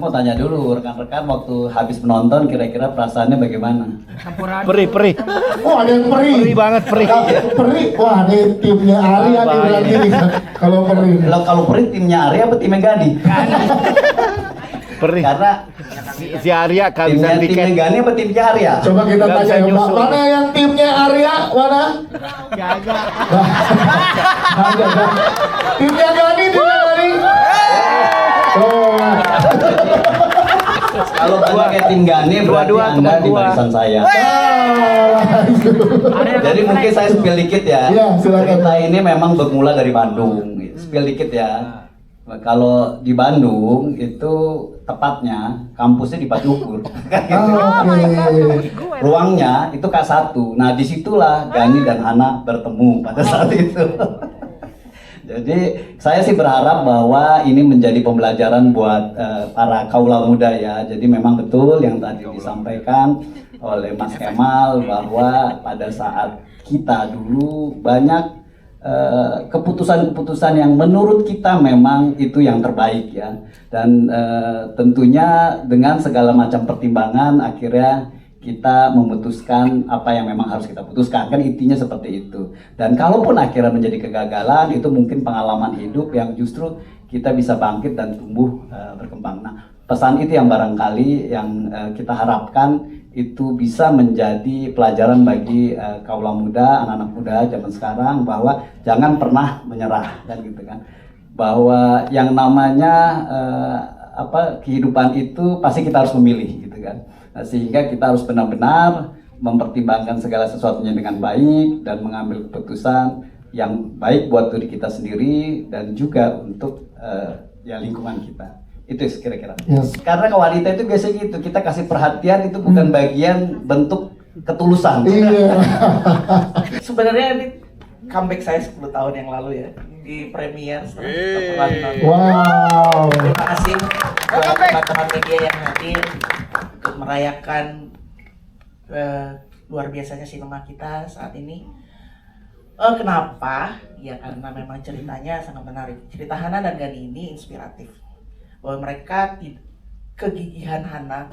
Mau tanya dulu rekan-rekan waktu habis menonton kira-kira perasaannya bagaimana? Perih. Oh, ada yang perih. Perih banget, perih. Perih. Wah, ada timnya Arya nih berarti nih. Kalau perih. Kalau perih timnya Arya apa timnya Gani? Perih. Karena Si Arya kehabisan timnya tiket. Gani apa timnya Arya? Coba kita Nggak tanya bisa ya, Mbak. nyusul. Mana yang timnya Arya? Mana? Kagak. Ada. Timnya Gani. Oh. Kalau pakai tim Gani berarti Dua-dua Anda teman di gua. barisan saya. Ah. Jadi mungkin saya spill dikit ya. Iya, silakan. Cerita ini memang bermula dari Bandung. Spill dikit ya. Kalau di Bandung itu tepatnya kampusnya di Pacukur. Oke. Ruangnya itu K1. Nah, disitulah Gani dan Hana bertemu pada saat itu. Jadi saya sih berharap bahwa ini menjadi pembelajaran buat para kaula muda ya. Jadi memang betul yang tadi disampaikan oleh Mas Kemal bahwa pada saat kita dulu banyak keputusan-keputusan yang menurut kita memang itu yang terbaik ya. Dan tentunya dengan segala macam pertimbangan akhirnya kita memutuskan apa yang memang harus kita putuskan, kan intinya seperti itu. Dan kalaupun akhirnya menjadi kegagalan, itu mungkin pengalaman hidup yang justru kita bisa bangkit dan tumbuh berkembang. Nah, pesan itu yang barangkali yang kita harapkan itu bisa menjadi pelajaran bagi kaula muda, anak-anak muda zaman sekarang, bahwa jangan pernah menyerah, kan gitu kan. Bahwa yang namanya kehidupan itu pasti kita harus memilih gitu kan. Nah, sehingga kita harus benar-benar mempertimbangkan segala sesuatunya dengan baik dan mengambil keputusan yang baik buat diri kita sendiri dan juga untuk ya lingkungan kita. Itu kira-kira. Yes. Karena ke wanita itu biasanya gitu, kita kasih perhatian itu bukan bagian bentuk ketulusan. Iya. Sebenarnya ini comeback saya 10 tahun yang lalu ya di Premier setelah kita pernah nonton. Wow. Terima kasih buat teman-teman media yang hadir untuk merayakan luar biasanya sinema kita saat ini. Kenapa? Ya karena memang ceritanya sangat menarik. Cerita Hana dan Gani ini inspiratif. Bahwa mereka kegigihan Hana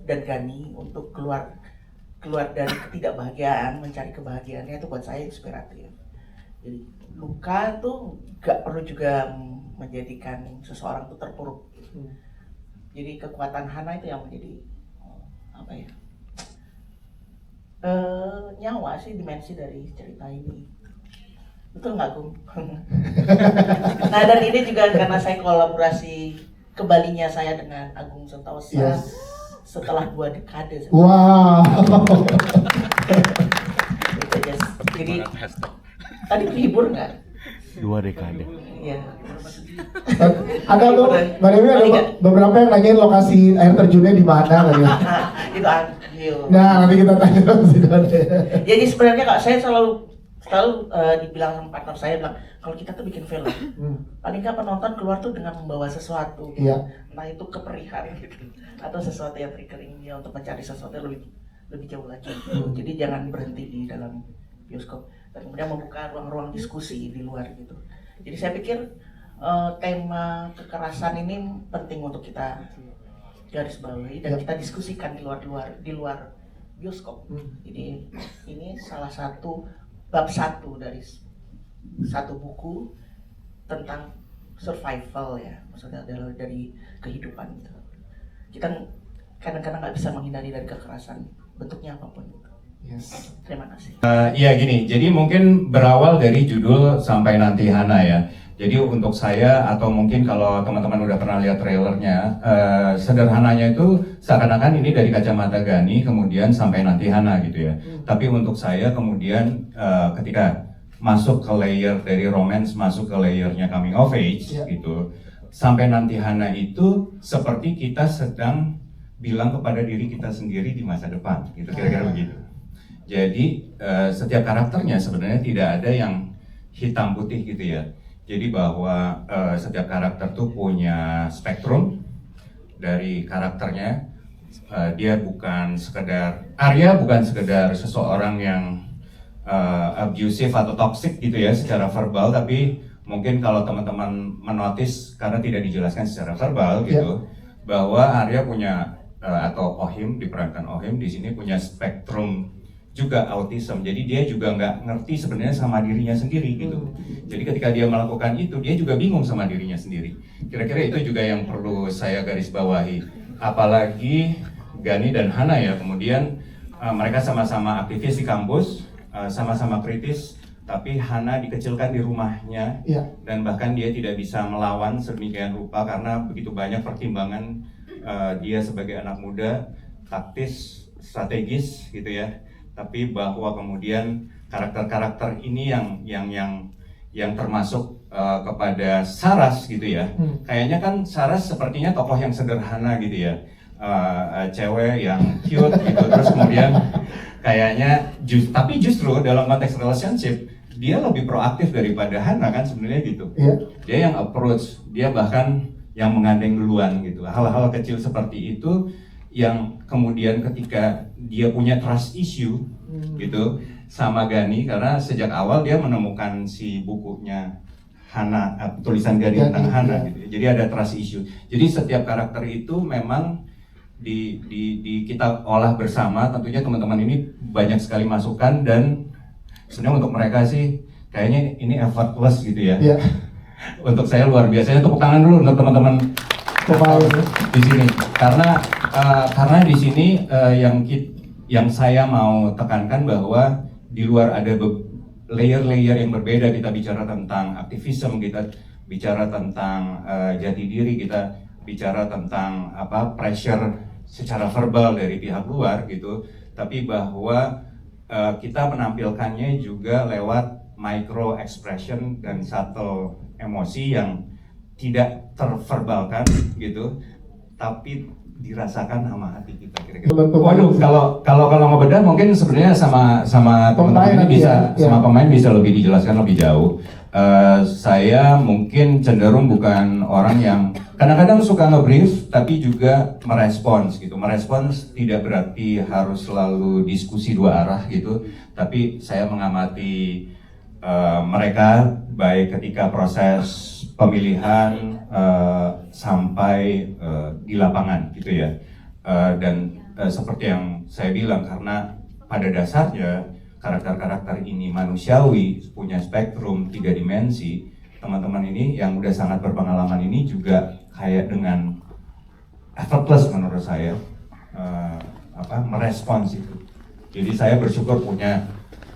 dan Gani untuk keluar dari ketidakbahagiaan, mencari kebahagiaannya itu buat saya inspiratif. Jadi luka tuh gak perlu juga menjadikan seseorang tuh terpuruk. Jadi kekuatan Hana itu yang menjadi nyawa sih, dimensi dari cerita ini. Betul nggak, Gung? Nah, dan ini juga karena saya kolaborasi kembalinya saya dengan Agung Sentosa. Yes. Setelah 2 dekade. Wow. Jadi tadi terhibur nggak? 2 dekade. Iya. Ada tuh, Mbak Dewi ada beberapa yang nanyain lokasi air terjunnya di mana kan ya? Itu Anggil. Nah, nanti kita tanya lokasi di mana. Jadi sebenarnya Kak, saya selalu dibilang sama partner saya bilang kalau kita tuh bikin film, paling nggak penonton keluar tuh dengan membawa sesuatu. Iya. Entah itu keperihan gitu, atau sesuatu yang triggering dia untuk mencari sesuatu yang lebih jauh lagi. Jadi jangan berhenti di dalam bioskop dan kemudian membuka ruang-ruang diskusi di luar gitu. Jadi saya pikir tema kekerasan ini penting untuk kita garis bawahi dan kita diskusikan di luar bioskop. Jadi ini salah satu bab 1 dari satu buku tentang survival ya, maksudnya dari kehidupan gitu. Kita kadang-kadang nggak bisa menghindari dari kekerasan bentuknya apapun. Yes. Terima kasih. Iya gini, jadi mungkin berawal dari judul Sampai Nanti Hana ya. Jadi untuk saya atau mungkin kalau teman-teman udah pernah lihat trailernya, sederhananya itu seakan-akan ini dari kacamata Gani kemudian sampai nanti Hana gitu ya. Tapi untuk saya kemudian ketika masuk ke layer dari romance, masuk ke layernya coming of age gitu, sampai nanti Hana itu seperti kita sedang bilang kepada diri kita sendiri di masa depan, gitu kira-kira begitu. Jadi setiap karakternya sebenarnya tidak ada yang hitam putih gitu ya. Jadi bahwa setiap karakter tuh punya spektrum dari karakternya. Dia bukan sekedar Arya bukan sekedar seseorang yang abusive atau toxic gitu ya secara verbal, tapi mungkin kalau teman-teman menotis karena tidak dijelaskan secara verbal gitu, bahwa Arya punya atau Ohim, diperankan Ohim di sini punya spektrum juga autism. Jadi dia juga nggak ngerti sebenarnya sama dirinya sendiri gitu. Jadi ketika dia melakukan itu, dia juga bingung sama dirinya sendiri. Kira-kira itu juga yang perlu saya garis bawahi. Apalagi Gani dan Hana ya, kemudian mereka sama-sama aktivis di kampus, sama-sama kritis, tapi Hana dikecilkan di rumahnya, dan bahkan dia tidak bisa melawan sedemikian rupa karena begitu banyak pertimbangan dia sebagai anak muda, taktis, strategis gitu ya. Tapi bahwa kemudian karakter-karakter ini yang termasuk kepada Saras gitu ya. Kayaknya kan Saras sepertinya tokoh yang sederhana gitu ya. Cewek yang cute gitu, terus kemudian kayaknya tapi justru dalam konteks relationship dia lebih proaktif daripada Hana kan sebenarnya gitu. Dia yang approach, dia bahkan yang menggandeng duluan gitu. Hal-hal kecil seperti itu yang kemudian ketika dia punya trust issue gitu sama Gani, karena sejak awal dia menemukan si bukunya Hana, tulisan Gani tentang Hana gitu. Jadi ada trust issue. Jadi setiap karakter itu memang di kita olah bersama. Tentunya teman-teman ini banyak sekali masukan, dan sebenarnya untuk mereka sih kayaknya ini effortless gitu ya. Untuk saya luar biasa. Tepuk tangan dulu untuk teman-teman di sini, karena di sini yang saya mau tekankan bahwa di luar ada layer-layer yang berbeda. Kita bicara tentang aktivisme, kita bicara tentang jati diri, kita bicara tentang pressure secara verbal dari pihak luar gitu, tapi bahwa kita menampilkannya juga lewat micro expression dan subtle emosi yang tidak terverbalkan gitu, tapi dirasakan sama hati kita kira-kira. Waduh, kalau ngebedah mungkin sebenarnya sama teman-teman ini bisa sama pemain bisa lebih dijelaskan lebih jauh. Saya mungkin cenderung bukan orang yang kadang-kadang suka nge-brief tapi juga merespons gitu. Merespons tidak berarti harus selalu diskusi dua arah gitu, tapi saya mengamati mereka baik ketika proses pemilihan sampai di lapangan gitu ya. Dan seperti yang saya bilang, karena pada dasarnya karakter-karakter ini manusiawi, punya spektrum 3 dimensi. Teman-teman ini yang udah sangat berpengalaman ini juga kayak dengan effortless menurut saya merespons itu. Jadi saya bersyukur punya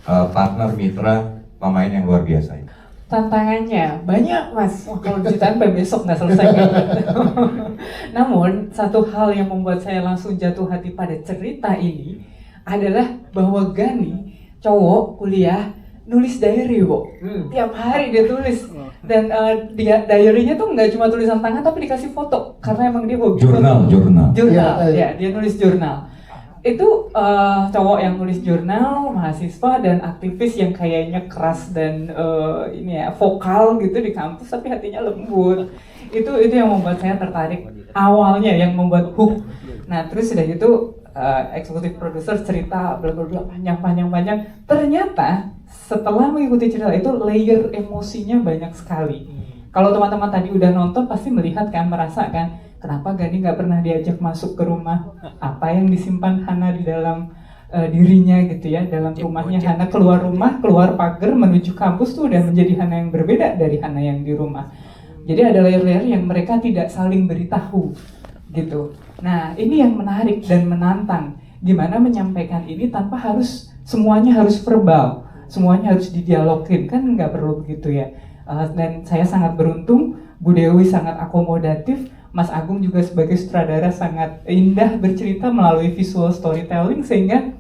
partner mitra pemain yang luar biasa. Tantangannya banyak mas, kalau ceritaan sampai besok nggak selesai. Namun satu hal yang membuat saya langsung jatuh hati pada cerita ini adalah bahwa Gani cowok kuliah nulis diary kok. Tiap hari dia tulis, dan diary-nya tuh nggak cuma tulisan tangan tapi dikasih foto karena emang dia hobi jurnal ya, dia nulis jurnal. Itu cowok yang nulis jurnal, mahasiswa dan aktivis yang kayaknya keras dan vokal gitu di kampus, tapi hatinya lembut. Itu yang membuat saya tertarik awalnya, yang membuat hook. Nah terus sudah gitu eksekutif produser cerita bla bla bla panjang. Ternyata setelah mengikuti cerita itu layer emosinya banyak sekali. Kalau teman-teman tadi udah nonton pasti melihat kan, merasakan kenapa Gani nggak pernah diajak masuk ke rumah, apa yang disimpan Hana di dalam dirinya gitu ya, dalam rumahnya Hana. Keluar rumah, keluar pagar menuju kampus tuh udah menjadi Hana yang berbeda dari Hana yang di rumah. Jadi ada layer-layer yang mereka tidak saling beritahu gitu. Nah ini yang menarik dan menantang, gimana menyampaikan ini tanpa semuanya harus verbal, semuanya harus didialogin, kan nggak perlu begitu ya. Dan saya sangat beruntung, Bu Dewi sangat akomodatif, Mas Agung juga sebagai sutradara sangat indah bercerita melalui visual storytelling, sehingga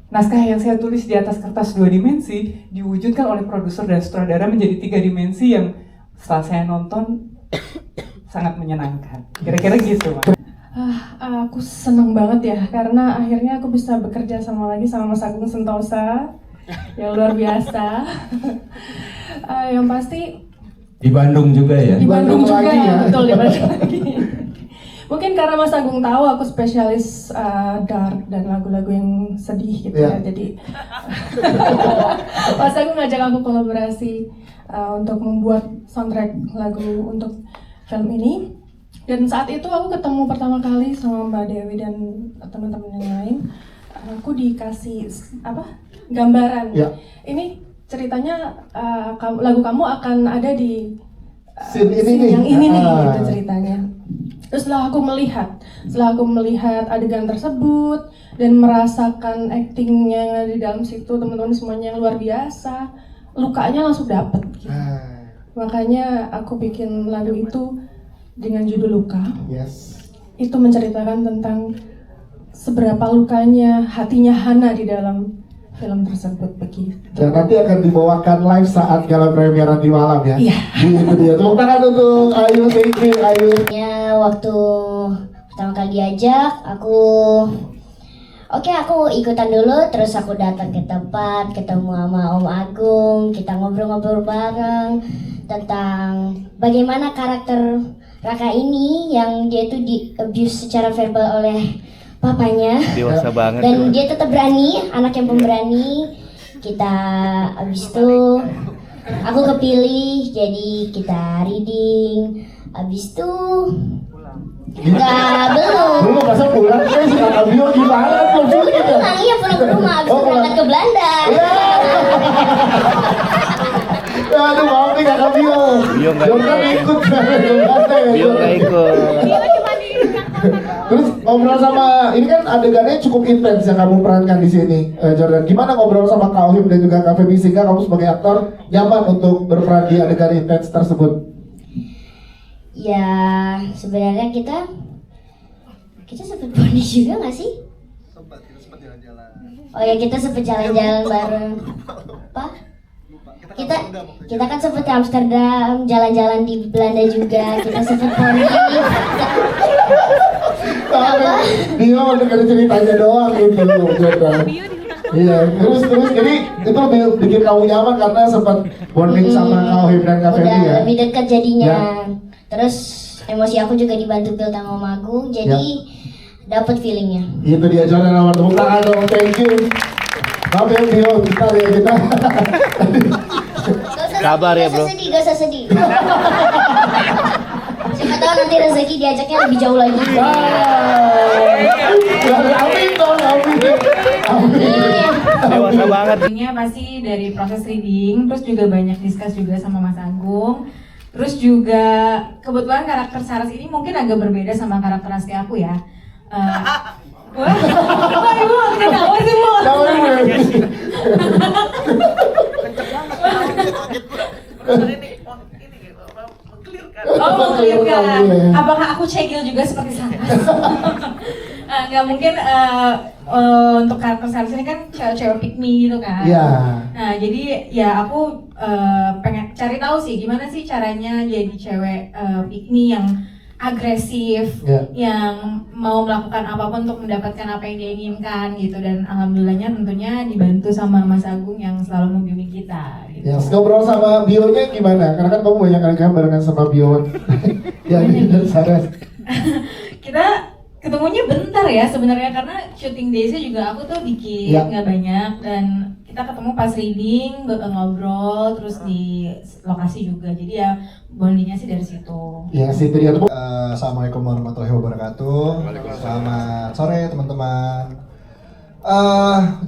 naskah yang saya tulis di atas kertas 2 dimensi diwujudkan oleh produser dan sutradara menjadi 3 dimensi yang setelah saya nonton sangat menyenangkan. Kira-kira gitu, Mas. Aku seneng banget ya, karena akhirnya aku bisa bekerja sama Mas Agung Sentosa yang luar biasa. Yang pasti di Bandung juga ya. Di Bandung juga lagi ya. Betul, di Bandung lagi. Mungkin karena Mas Agung tahu aku spesialis dark dan lagu-lagu yang sedih gitu ya. Jadi Mas Agung ngajak aku kolaborasi untuk membuat soundtrack lagu untuk film ini. Dan saat itu aku ketemu pertama kali sama Mbak Dewi dan teman-teman yang lain. Aku dikasih gambaran. Ya. Ini ceritanya lagu kamu akan ada di Scene ini scene nih. yang ini nih Ah. gitu ceritanya. Terus setelah aku melihat adegan tersebut dan merasakan aktingnya di dalam situ, teman-teman semuanya yang luar biasa, lukanya langsung dapet gitu. Makanya aku bikin lagu itu dengan judul Luka. Yes. Itu menceritakan tentang seberapa lukanya hatinya Hana di dalam film tersebut begitu. Dan nanti akan dibawakan live saat gala premier nanti malam ya. Iya. Itu dia. Tepuk tangan untuk Ayu, thank you Ayu. Ya, waktu pertama kali diajak, aku ikutan dulu, terus aku datang ke tempat, ketemu sama Om Agung, kita ngobrol-ngobrol bareng tentang bagaimana karakter Raka ini yang dia tuh di abuse secara verbal oleh papanya. Dewasa banget. Dan dia tetap berani, anak yang pemberani. Kita abis itu aku kepilih jadi kita reading. Abis itu belum. Masa pulang sih si Kakak Bio gimana tuh? Pulang, iya pulang ke rumah abis itu berangkat ke Belanda. Aduh maaf nih Kakak Bio. Bio nggak Jordan ikut ke Belanda ya. Bio nggak ikut. Terus ngobrol sama, ini kan adegannya cukup intens yang kamu perankan di sini, Jordan. Gimana ngobrol sama Kak Ohim dan juga Kak Feby sehingga kamu sebagai aktor nyaman untuk berperan di adegan intens tersebut? Ya sebenarnya kita sempat bonding juga nggak sih? Sempat jalan-jalan. Oh ya kita sempat jalan-jalan bareng. Apa? Kita kan sempat ke Amsterdam, jalan-jalan di Belanda juga. Kita sempat bonding. Kenapa? Dia mau denger ceritanya doang gitu, Jordan. Iya, terus jadi itu lebih bikin kamu nyaman karena sempat bonding sama Kak Ohim dan Kak Feby ya. Udah lebih dekat jadinya. Ya. Terus emosi aku juga dibantu build sama Om Agung, jadi dapat feelingnya. Itu dia Jordan, nomor tepuk tangan dong, thank you. Maaf ya Bio, bentar ya kita. Sabar ya, bro. Gak usah sedih. Siapa tahu nanti rezeki diajaknya lebih jauh lagi. Amin dong, amin. Dewasa banget. Ini pasti dari proses reading, terus juga banyak discuss juga sama Mas Agung. Terus juga kebetulan karakter Saras ini mungkin agak berbeda sama karakter asli aku ya. Wah, ibu ketawa sih bu. Oh, clear-kan. Apakah aku cegil juga seperti Saras? Nggak mungkin untuk karakter Saras ini kan cewek-cewek pick me gitu kan. Iya. Nah jadi ya aku pengen cari tahu sih gimana sih caranya jadi cewek pick me yang agresif, yang mau melakukan apapun untuk mendapatkan apa yang dia inginkan gitu. Dan alhamdulillahnya tentunya dibantu sama Mas Agung yang selalu membimbing kita gitu. Ya, ngobrol sama Bionya gimana? Karena kan kamu banyak kali barengan sama Bio. Ya, dan Saras. Kita ketemunya bentar ya sebenarnya karena syuting days-nya juga aku tuh dikit, nggak banyak, dan kita ketemu pas reading, ngobrol, terus di lokasi juga, jadi ya bondingnya sih dari situ. Ya, situ dia. Assalamualaikum warahmatullahi wabarakatuh. Selamat sore teman-teman.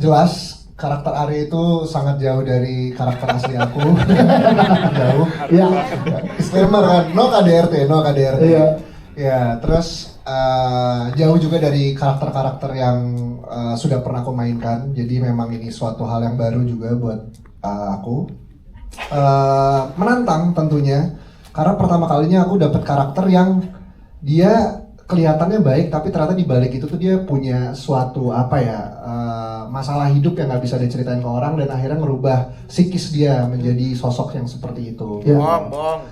Jelas karakter Ari itu sangat jauh dari karakter asli aku. Jauh. Ya. Disclaimer kan, no KDRT. Iya. Ya, terus jauh juga dari karakter-karakter yang sudah pernah aku mainkan. Jadi memang ini suatu hal yang baru juga buat aku. Menantang tentunya, karena pertama kalinya aku dapat karakter yang dia kelihatannya baik, tapi ternyata di balik itu tuh dia punya suatu masalah hidup yang nggak bisa diceritain ke orang, dan akhirnya merubah psikis dia menjadi sosok yang seperti itu. Bohong.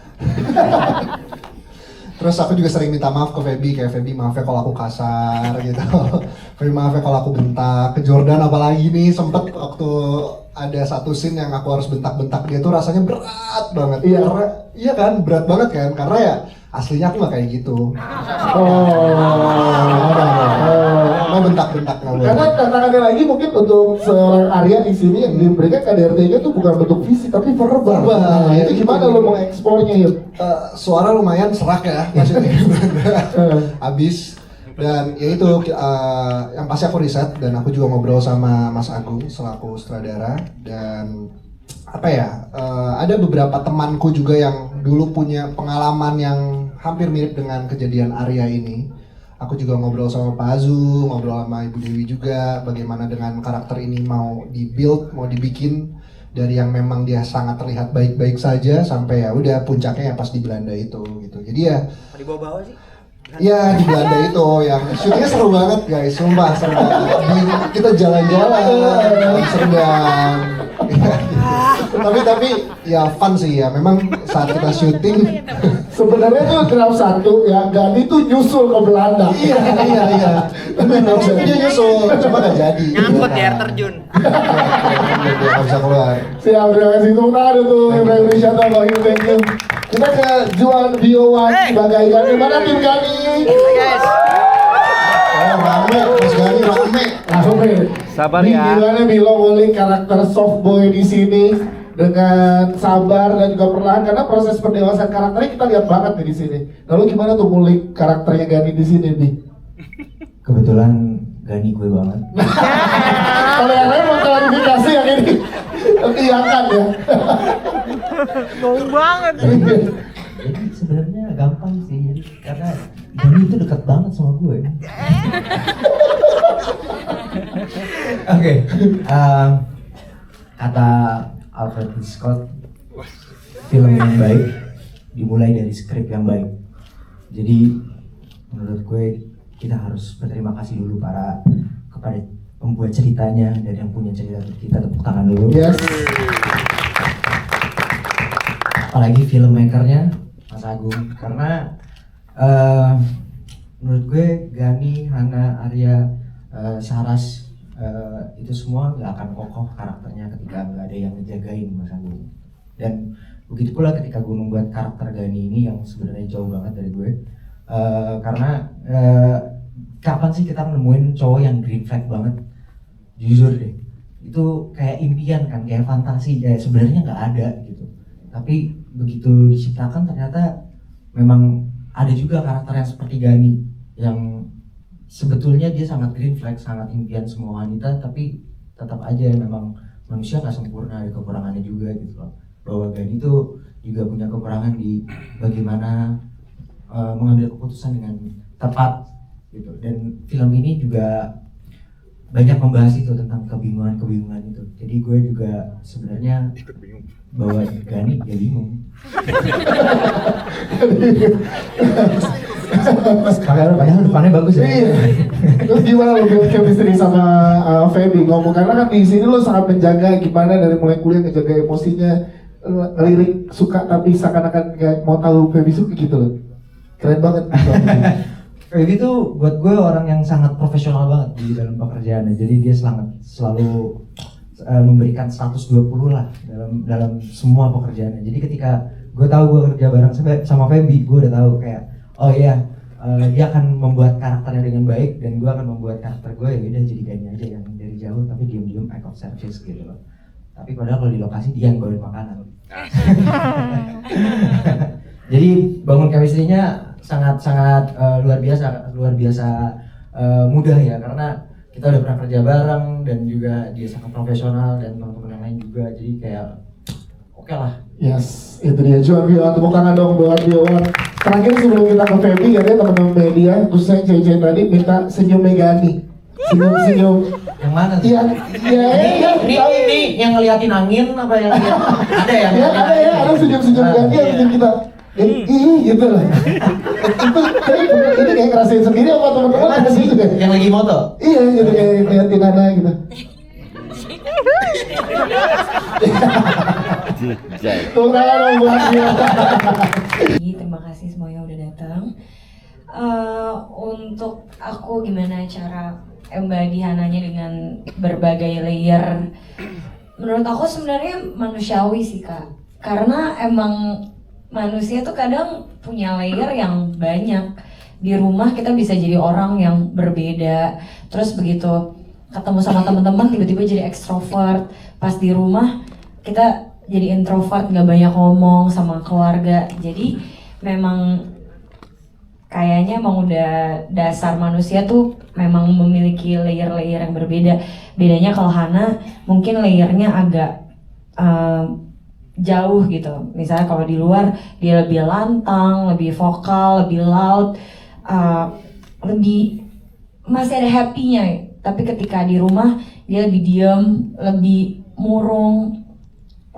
Terus aku juga sering minta maaf ke Feby, kayak Feby maaf ya kalau aku kasar gitu. Feby maaf ya kalau aku bentak. Ke Jordan apalagi nih, sempet waktu ada satu scene yang aku harus bentak-bentak dia tuh rasanya berat banget. Iya kan, berat banget kan, karena ya aslinya aku gak kayak gitu. Mau bentak-bentak nggak boleh. Karena tantangannya lagi mungkin untuk seorang Arya di sini yang diberikan KDRT-nya tuh bukan bentuk fisik tapi verbal. Nah, itu gimana lo mau ekspornya ya? Suara lumayan serak ya, maksudnya habis. Dan ya itu yang pasti aku riset dan aku juga ngobrol sama Mas Agung selaku sutradara dan apa ya, ada beberapa temanku juga yang dulu punya pengalaman yang hampir mirip dengan kejadian Arya ini. Aku juga ngobrol sama Pak Azu, ngobrol sama Ibu Dewi juga bagaimana dengan karakter ini mau dibuild, mau dibikin dari yang memang dia sangat terlihat baik-baik saja sampai ya udah puncaknya ya pas di Belanda itu gitu. Jadi ya Di bawah-bawah sih. ya di Belanda itu yang syutingnya seru banget guys, sumpah seru banget. Kita jalan-jalan, serdang. tapi ya fun sih ya. Memang saat kita syuting Sebenarnya tuh draft 1 ya, Gani tuh nyusul ke Belanda. iya. Benar, dia nyusul, cuma gak jadi. Nyangkut di air terjun. Dia gak bisa keluar. Siap, terima kasih. Tepuk tangan untuk Ibrahim Rizata, Bang Yu, thank you. Kita ke Juan Biowan sebagai Gani. Mana tim Gani? Guys. Oh, rame, Mas Gani rame. Sabar ya. Gimana Milo ngulik karakter soft boy di sini dengan sabar dan juga perlahan karena proses pendewasaan karakternya kita lihat banget nih di sini. Lalu gimana tuh ngulik karakternya Gani di sini nih? Kebetulan Gani gue banget. Kalau yang lain mau klarifikasi yang ini teriakan ya. Ngomong banget. Jadi sebenarnya gampang sih, jadi karena Gani itu dekat banget sama gue. Oke, kata Alfred Hitchcock, film yang baik dimulai dari skrip yang baik. Jadi menurut gue kita harus berterima kasih dulu kepada pembuat ceritanya dan yang punya cerita. Kita tepuk tangan dulu. Yes. Apalagi filmmakernya Mas Agung, karena menurut gue Gani, Hana, Arya, Saras itu semua nggak akan kokoh karakternya ketika nggak ada yang ngejagain Mas Agung. Dan begitu pula ketika gue membuat karakter Gani ini yang sebenarnya jauh banget dari gue, karena kapan sih kita nemuin cowok yang green flag banget? Jujur deh, itu kayak impian kan, kayak fantasi, kayak sebenarnya nggak ada gitu. Tapi begitu diciptakan ternyata memang ada juga karakter yang seperti Gani yang sebetulnya dia sangat green flag, sangat impian semua wanita, tapi tetap aja memang manusia nggak sempurna, ada kekurangannya juga gitu loh. Bahwa Gani itu juga punya kekurangan di bagaimana mengambil keputusan dengan tepat gitu. Dan film ini juga banyak membahas itu tentang kebingungan itu. Jadi gue juga sebenarnya bahwa Gani dia bingung. Padahal depannya bagus ya. Terus gimana lo build chemistry sama Feby ngomong, karena kan di sini lo sangat menjaga gimana dari mulai kuliah ngejaga emosinya, lirik suka tapi seakan-akan kayak mau tahu Feby suka gitu loh. Keren banget. Feby tuh buat gue orang yang sangat profesional banget di dalam pekerjaannya. Jadi dia selalu memberikan 120 lah dalam semua pekerjaannya. Jadi ketika gue tahu gue kerja bareng sama Feby, gue udah tahu kayak oh iya, dia akan membuat karakternya dengan baik dan gue akan membuat karakter gue ya udah jadi Gani aja yang dari jauh tapi diem-diem act of service gitu loh. Tapi padahal kalau di lokasi dia yang bawain makanan. Jadi bangun chemistry-nya sangat luar biasa mudah ya, karena kita udah pernah kerja bareng dan juga dia sangat profesional dan teman-teman yang lain juga, jadi kayak oke lah. Yes, itu dia Juan Biowan, tepuk tangan dong buat Biowan. Terakhir sebelum kita ke Feby, katanya teman-teman media, khususnya cewek-cewek tadi minta senyumnya Gani. Senyum-senyum. Yang mana? Iya. Ini yang ngeliatin angin apa yang ada ya? Ada senyum-senyum Gani yang senyum kita. Gitu lah. Ini kayak ngerasain sendiri apa teman-teman ada sih juga. Yang lagi moto? Iya, gitu kayak ngeliatin Hana gitu. Terima kasih semuanya udah datang. Untuk aku gimana cara embody Hananya dengan berbagai layer? Menurut aku sebenarnya manusiawi sih Kak. Karena emang manusia tuh kadang punya layer yang banyak. Di rumah kita bisa jadi orang yang berbeda. Terus begitu ketemu sama teman-teman tiba-tiba jadi ekstrovert, pas di rumah kita jadi introvert, nggak banyak ngomong sama keluarga. Jadi memang kayaknya emang udah dasar manusia tuh memang memiliki layer-layer yang berbeda. Bedanya kalau Hana mungkin layernya agak jauh gitu. Misalnya kalau di luar dia lebih lantang, lebih vokal, lebih loud, lebih masih ada happy-nya. Tapi ketika di rumah dia lebih diam, lebih murung,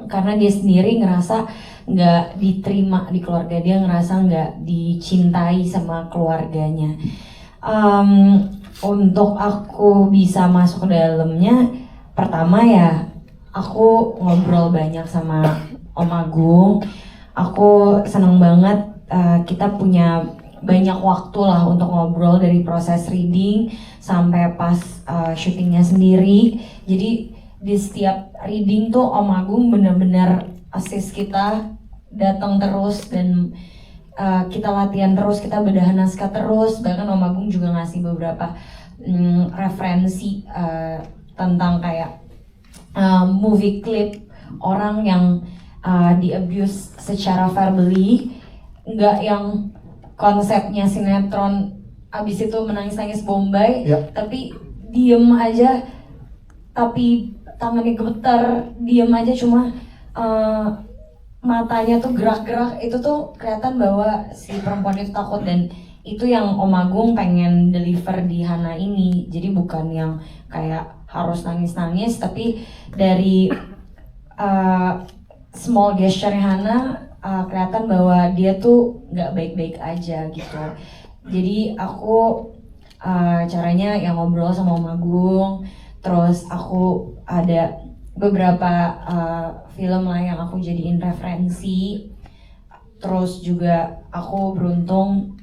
karena dia sendiri ngerasa nggak diterima di keluarga dia, ngerasa nggak dicintai sama keluarganya. Untuk aku bisa masuk ke dalamnya, pertama ya aku ngobrol banyak sama Om Agung. Aku seneng banget kita punya banyak waktu lah untuk ngobrol dari proses reading sampai pas syutingnya sendiri. Jadi di setiap reading tuh Om Agung benar-benar assist kita, datang terus dan kita latihan terus, kita bedah naskah terus. Bahkan Om Agung juga ngasih beberapa referensi tentang kayak movie clip orang yang di abuse secara verbally, nggak yang konsepnya sinetron abis itu menangis-nangis Bombay, tapi diem aja, tapi tangannya gemeter, diem aja cuma matanya tuh gerak-gerak, itu tuh kelihatan bahwa si perempuan itu takut. Dan itu yang Om Agung pengen deliver di Hana ini. Jadi bukan yang kayak harus nangis-nangis, tapi dari small gesture Hana kelihatan bahwa dia tuh nggak baik-baik aja gitu. Jadi aku caranya yang ngobrol sama Om Agung, terus aku ada beberapa film lah yang aku jadiin referensi. Terus juga aku beruntung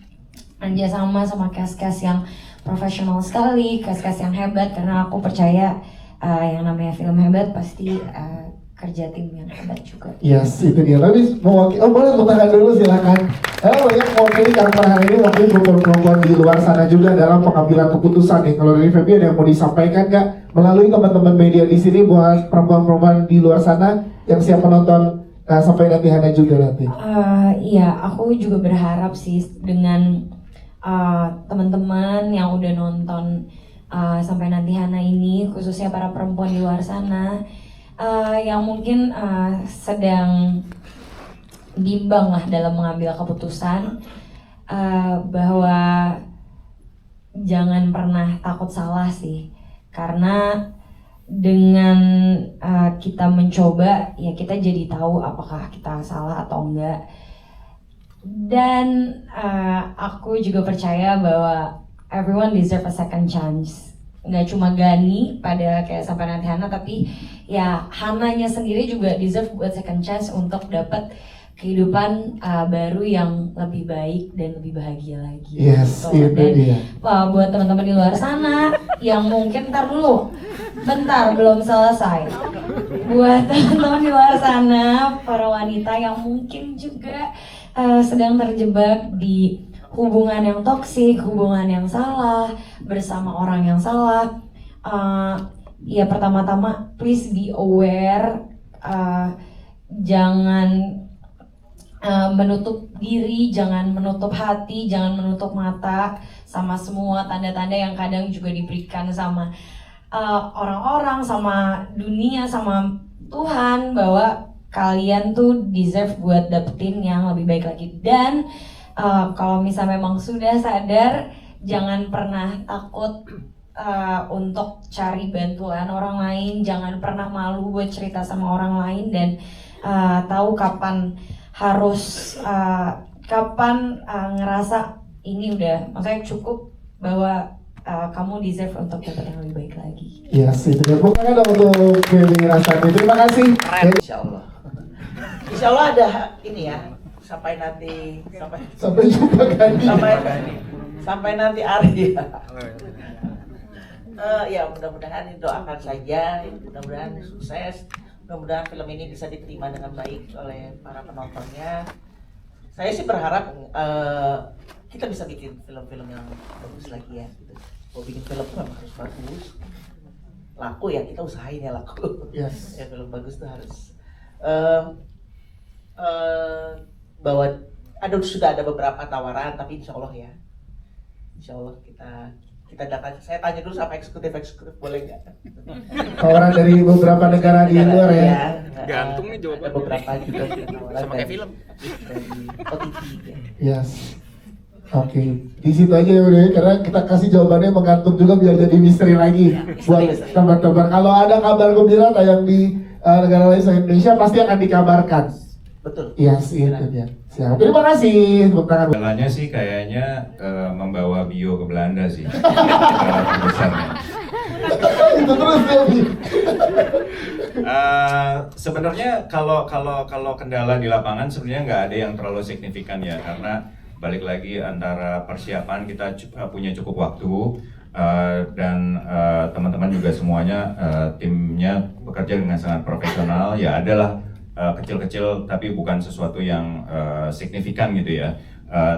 kerja sama cast-cast yang profesional sekali, cast-cast yang hebat, karena aku percaya yang namanya film hebat pasti kerja tim yang hebat juga. Yes, itu dia. Tapi boleh tepuk tangan dulu silakan. Banyak mewakili karakter hari ini, wakil perempuan-perempuan di luar sana juga dalam pengambilan keputusan nih. Kalau dari Feby ada yang mau disampaikan nggak melalui teman-teman media di sini buat perempuan-perempuan di luar sana yang siap menonton sampai nanti Hana juga nanti? Iya, aku juga berharap sih dengan teman-teman yang udah nonton sampai nanti Hana ini, khususnya para perempuan di luar sana yang mungkin sedang bimbang lah dalam mengambil keputusan, bahwa jangan pernah takut salah sih, karena dengan kita mencoba ya kita jadi tahu apakah kita salah atau enggak. Dan aku juga percaya bahwa everyone deserve a second chance. Nggak cuma Gani pada kayak sampai nanti Hana, tapi ya Hananya sendiri juga deserve buat second chance untuk dapat kehidupan baru yang lebih baik dan lebih bahagia lagi. Yes, gitu. Dan dia. buat teman-teman di luar sana yang mungkin bentar belum selesai. Buat teman-teman di luar sana, para wanita yang mungkin juga sedang terjebak di hubungan yang toksik, hubungan yang salah, bersama orang yang salah. Ya pertama-tama please be aware, jangan menutup diri, jangan menutup hati, jangan menutup mata sama semua tanda-tanda yang kadang juga diberikan sama orang-orang, sama dunia, sama Tuhan, bahwa kalian tuh deserve buat dapetin yang lebih baik lagi. Dan kalau misalnya memang sudah sadar, jangan pernah takut untuk cari bantuan orang lain, jangan pernah malu buat cerita sama orang lain, dan tahu kapan harus ngerasa ini udah, maksudnya cukup, bahwa kamu deserve untuk dapat yang lebih baik lagi. Yes, itu dia. Bukan dong untuk Feby Rasani. Terima kasih. Insya Allah ada ini ya. Sampai nanti sampai jumpa Gani. Sampai nanti Arya. Ya mudah-mudahan doakan saja, mudah-mudahan sukses, mudah-mudahan film ini bisa diterima dengan baik oleh para penontonnya. Saya sih berharap kita bisa bikin film-film yang bagus lagi ya. Gitu. Mau bikin film memang harus bagus. laku ya kita usahain ya laku. Yes. Ya film bagus tuh harus bahwa sudah ada beberapa tawaran, tapi insya Allah kita datang. Saya tanya dulu sama eksekutif boleh nggak? Tawaran dari beberapa negara di luar ya. Gantung nih jawabannya. Ada beberapa juga tawaran Sama kayak film. dari OTT. Ya. Yes. Oke, di situ aja ya udah, karena kita kasih jawabannya menggantung juga biar jadi misteri lagi buat teman-teman. Kalau ada kabar gembira tayang di negara lain selain Indonesia pasti akan dikabarkan. Betul. Yes, itu dia. Siap. Terima kasih. Tepuk tangan. Jalannya sih kayaknya membawa bio ke Belanda sih. Besarnya. Itu terus ya. Sebenarnya kalau kendala di lapangan sebenarnya nggak ada yang terlalu signifikan ya, karena balik lagi antara persiapan kita punya cukup waktu dan teman-teman juga semuanya timnya bekerja dengan sangat profesional. Ya adalah kecil-kecil tapi bukan sesuatu yang signifikan gitu ya.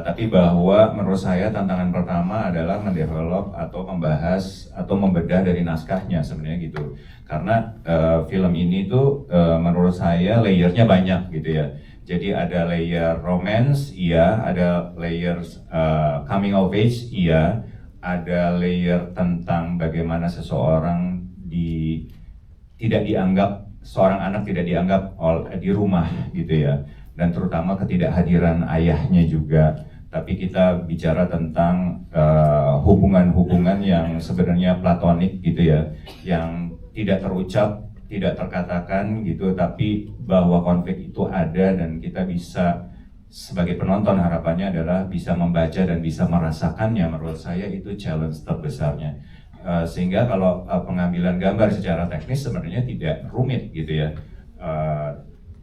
Tapi bahwa menurut saya tantangan pertama adalah mendevelop atau membahas atau membedah dari naskahnya sebenarnya gitu. Karena film ini tuh menurut saya layernya banyak gitu ya. Jadi ada layer romance, iya, ada layer coming of age, iya, ada layer tentang bagaimana seseorang tidak dianggap, seorang anak tidak dianggap di rumah gitu ya. Dan terutama ketidakhadiran ayahnya juga. Tapi kita bicara tentang hubungan-hubungan yang sebenarnya platonik gitu ya, yang tidak terucap, tidak terkatakan gitu, tapi bahwa konflik itu ada dan kita bisa sebagai penonton harapannya adalah bisa membaca dan bisa merasakannya. Menurut saya itu challenge terbesarnya. Sehingga kalau pengambilan gambar secara teknis sebenarnya tidak rumit gitu ya.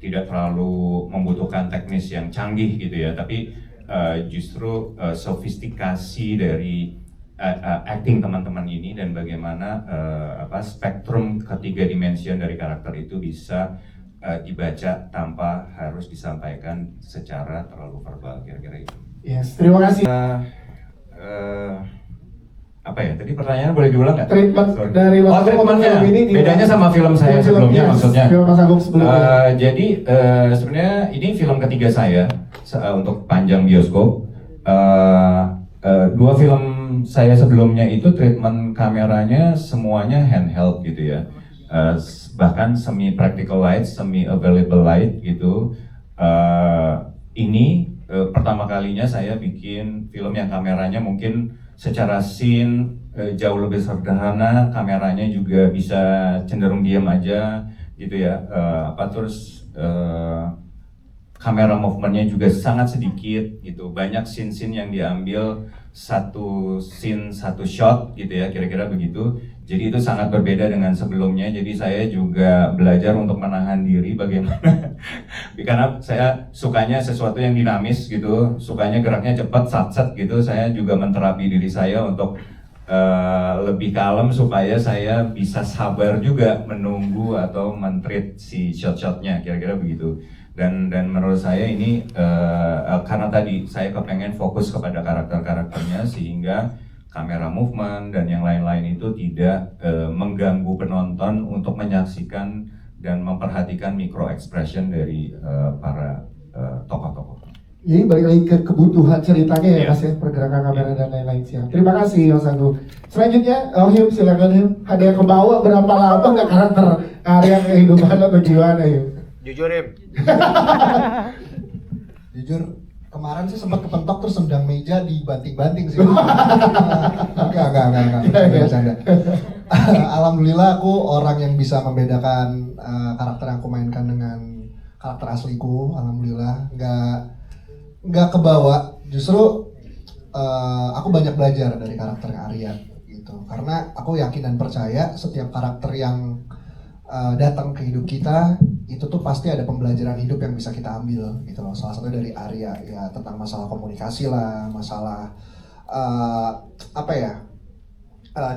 Tidak terlalu membutuhkan teknis yang canggih gitu ya, tapi justru sofistikasi dari acting teman-teman ini dan bagaimana spektrum ketiga dimension dari karakter itu bisa dibaca tanpa harus disampaikan secara terlalu verbal, kira-kira itu. Yes, terima kasih. Apa ya? Tadi pertanyaan boleh diulang nggak? Treatment dari Mas Agung treatmentnya. film ini Bedanya sama film saya sebelumnya maksudnya. Film Mas Agung sebelumnya. Jadi sebenarnya ini film ketiga saya untuk panjang bioskop. Dua film saya sebelumnya itu treatment kameranya semuanya handheld gitu ya. Bahkan semi practical light, semi available light gitu. Ini pertama kalinya saya bikin film yang kameranya mungkin secara scene jauh lebih sederhana, kameranya juga bisa cenderung diam aja gitu ya. Terus kamera movementnya juga sangat sedikit gitu. Banyak scene-scene yang diambil satu scene satu shot gitu ya, kira-kira begitu. Jadi itu sangat berbeda dengan sebelumnya. Jadi saya juga belajar untuk menahan diri bagaimana karena saya sukanya sesuatu yang dinamis gitu, sukanya geraknya cepat, sat-set gitu. Saya juga menterapi diri saya untuk lebih kalem supaya saya bisa sabar juga menunggu atau men-treat si shot-shotnya, kira-kira begitu. Dan menurut saya ini karena tadi saya kepengen fokus kepada karakter-karakternya sehingga kamera movement dan yang lain-lain itu tidak mengganggu penonton untuk menyaksikan dan memperhatikan micro expression dari para tokoh-tokoh. Jadi balik lagi ke kebutuhan ceritanya ya Mas ya, pergerakan kamera dan lain-lain siap. Terima kasih Mas Agung. Selanjutnya, Him silakan Him. Ada yang kebawa berapa lama nggak karakter area kehidupan atau gimana Him? Jujur Him. Jujur kemarin sih sempat kepentok terus sendang meja dibanting-banting sih. Enggak bercanda. Alhamdulillah aku orang yang bisa membedakan karakter yang aku mainkan dengan karakter asliku. Alhamdulillah nggak kebawa. Justru aku banyak belajar dari karakter Arya gitu. Karena aku yakin dan percaya setiap karakter yang datang ke hidup kita itu tuh pasti ada pembelajaran hidup yang bisa kita ambil gitu loh. Salah satu dari Arya ya tentang masalah komunikasi lah, masalah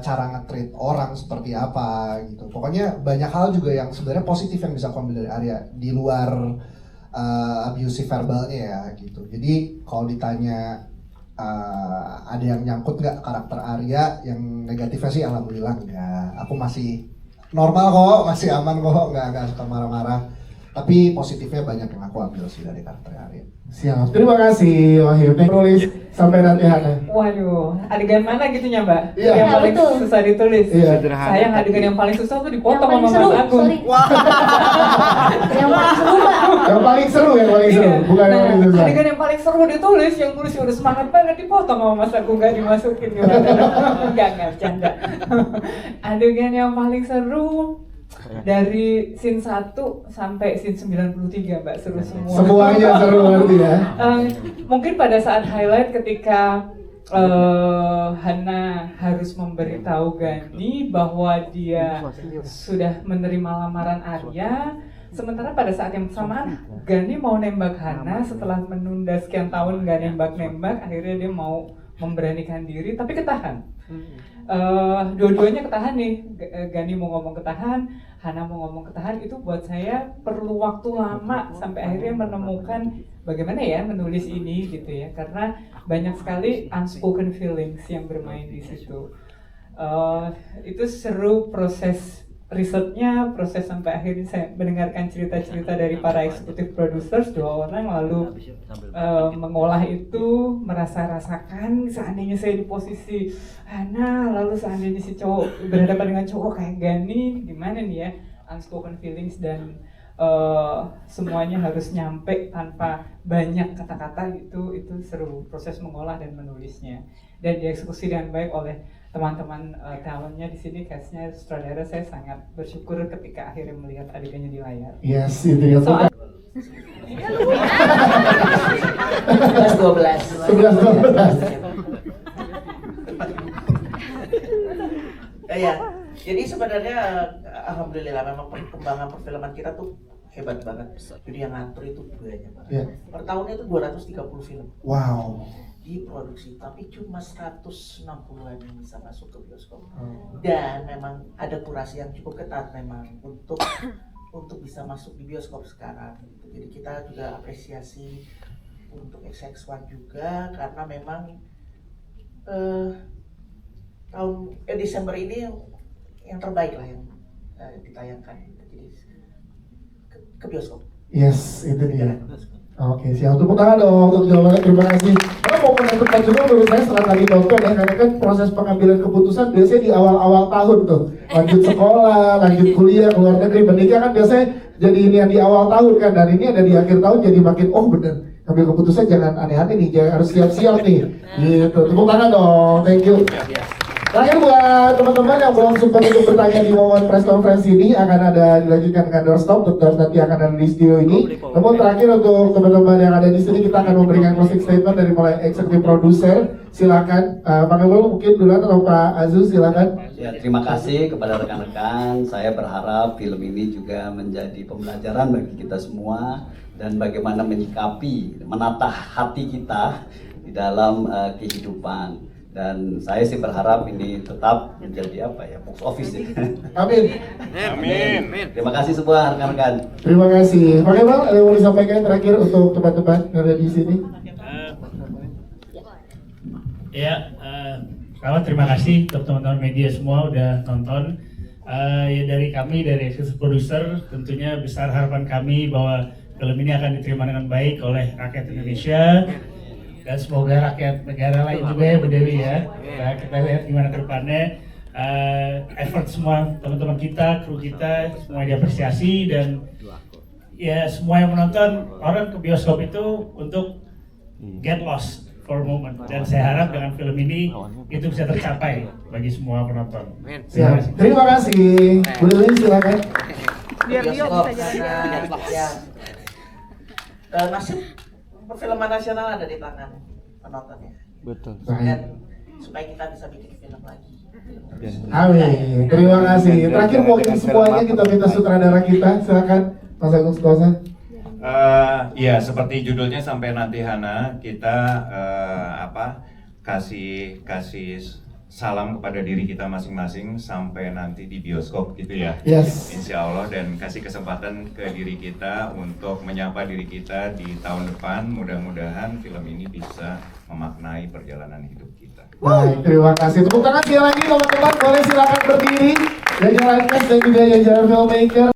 cara nge-treat orang seperti apa gitu. Pokoknya banyak hal juga yang sebenarnya positif yang bisa aku ambil dari Arya di luar abusive verbalnya ya gitu. Jadi kalau ditanya ada yang nyangkut nggak karakter Arya yang negatifnya sih alhamdulillah enggak. Aku masih normal kok, masih aman kok, nggak suka marah-marah. Tapi positifnya banyak yang aku ambil sih dari karakter Arya. Siap, terima kasih Wahyu. Tulis sampai nanti Hana. Waduh, adegan mana gitunya Mbak? Iya. Yang Iya, paling betul. susah ditulis. Iya. Sayang adegan yang paling susah tuh dipotong Yang sama paling Mas seru, Agung. sorry. Yang paling seru Mbak. Yang paling seru, bukan yang paling susah. Adegan yang paling seru ditulis, yang tulis udah semangat banget dipotong sama Mas Agung, gak dimasukin gimana? Enggak bercanda. Adegan yang paling seru dari scene 1 sampai scene 93 Mbak, seru semua. Semuanya seru berarti ya. Mungkin pada saat highlight ketika Hana harus memberitahu Gani bahwa dia sudah menerima lamaran Arya. Sementara pada saat yang bersamaan Gani mau nembak Hana setelah menunda sekian tahun gak nembak-nembak, akhirnya dia mau memberanikan diri tapi ketahan. Dua-duanya ketahan nih, Gani mau ngomong ketahan, Hana mau ngomong ketahan. Itu buat saya perlu waktu lama sampai akhirnya menemukan bagaimana ya menulis ini gitu ya, karena banyak sekali unspoken feelings yang bermain di situ. Itu seru proses risetnya, proses sampai akhirnya saya mendengarkan cerita-cerita dari para eksekutif producers, 2 orang, lalu mengolah itu, merasa-rasakan seandainya saya di posisi Hana, lalu seandainya si cowok berhadapan dengan cowok kayak Gani, gimana nih ya, unspoken feelings dan semuanya harus nyampe tanpa banyak kata-kata. Itu seru proses mengolah dan menulisnya, dan dieksekusi dengan baik oleh teman-teman talentnya di sini, castnya, sutradara. Saya sangat bersyukur ketika akhirnya melihat adegannya di layar. Yes, itu ya. 11-12. Ya, jadi sebenarnya alhamdulillah memang perkembangan perfilman kita tuh hebat banget. Jadi yang ngatur itu banyak banget. Yeah. Per tahunnya itu 230 film. Wow. Diproduksi, tapi cuma 160-an yang bisa masuk ke bioskop. Dan memang ada kurasi yang cukup ketat memang untuk bisa masuk di bioskop sekarang. Jadi kita juga apresiasi untuk XX1 juga, karena memang Desember ini yang terbaik lah yang ditayangkan. Jadi ke bioskop. Yes, itu dia. Oke, siap. Tepuk tangan dong untuk jawabannya. Terima kasih. Karena mau menentukan juga menurut saya setelah tadi nonton ya, karena kan proses pengambilan keputusan biasanya di awal-awal tahun tuh. Lanjut sekolah, lanjut kuliah, keluar negeri, menikah kan biasanya jadi ini yang di awal tahun kan. Dan ini ada di akhir tahun jadi makin, oh bener, ambil keputusan jangan aneh-aneh nih, jangan harus siap-siap nih. Gitu. Tepuk tangan dong. Thank you. Terakhir buat teman-teman yang belum sempat untuk bertanya di momen press conference ini, akan ada dilanjutkan dengan doorstop, nanti akan ada di studio ini. Namun terakhir untuk teman-teman yang ada di sini, kita akan memberikan closing statement dari mulai eksekutif produser. Silakan, Pak Kebul mungkin duluan atau Pak Azu, silakan. Ya, terima kasih kepada rekan-rekan. Saya berharap film ini juga menjadi pembelajaran bagi kita semua dan bagaimana menyikapi, menatah hati kita di dalam kehidupan. Dan saya sih berharap ini tetap menjadi apa ya, box office ya. Amin. Amin. Terima kasih semua rekan-rekan. Terima kasih. Pak Kemal, ada yang mau disampaikan terakhir untuk teman-teman yang ada di sini? Pertama terima kasih untuk teman-teman media semua udah nonton. Ya dari kami, dari eksekutif produser, tentunya besar harapan kami bahwa film ini akan diterima dengan baik oleh rakyat Indonesia. Dan semoga rakyat negara lain juga ya Bu Dewi ya. Nah, kita lihat gimana ke depannya. Effort semua teman-teman kita, kru kita, semua diapresiasi. Dan ya semua yang menonton, orang ke bioskop itu untuk get lost for a moment. Dan saya harap dengan film ini itu bisa tercapai bagi semua penonton. Siap. Terima kasih. Bu Dewi silakan. Biar dia bisa jalan. Ya. Nasib perfilman nasional ada di tangan penontonnya. Betul. Dan supaya kita bisa bikin film lagi. Amin. Terima kasih. Terakhir mungkin semuanya kita minta sutradara kita, silakan Mas Agung Sutosa. Ya seperti judulnya Sampai Nanti Hana, kita kasih salam kepada diri kita masing-masing sampai nanti di bioskop gitu ya. Yes. Insya Allah, dan kasih kesempatan ke diri kita untuk menyapa diri kita di tahun depan. Mudah-mudahan film ini bisa memaknai perjalanan hidup kita. Baik, terima kasih. Tepuk tangan sekali lagi teman-teman. Boleh silakan berdiri. Jaja Lightcast dan juga Jaja Filmmaker.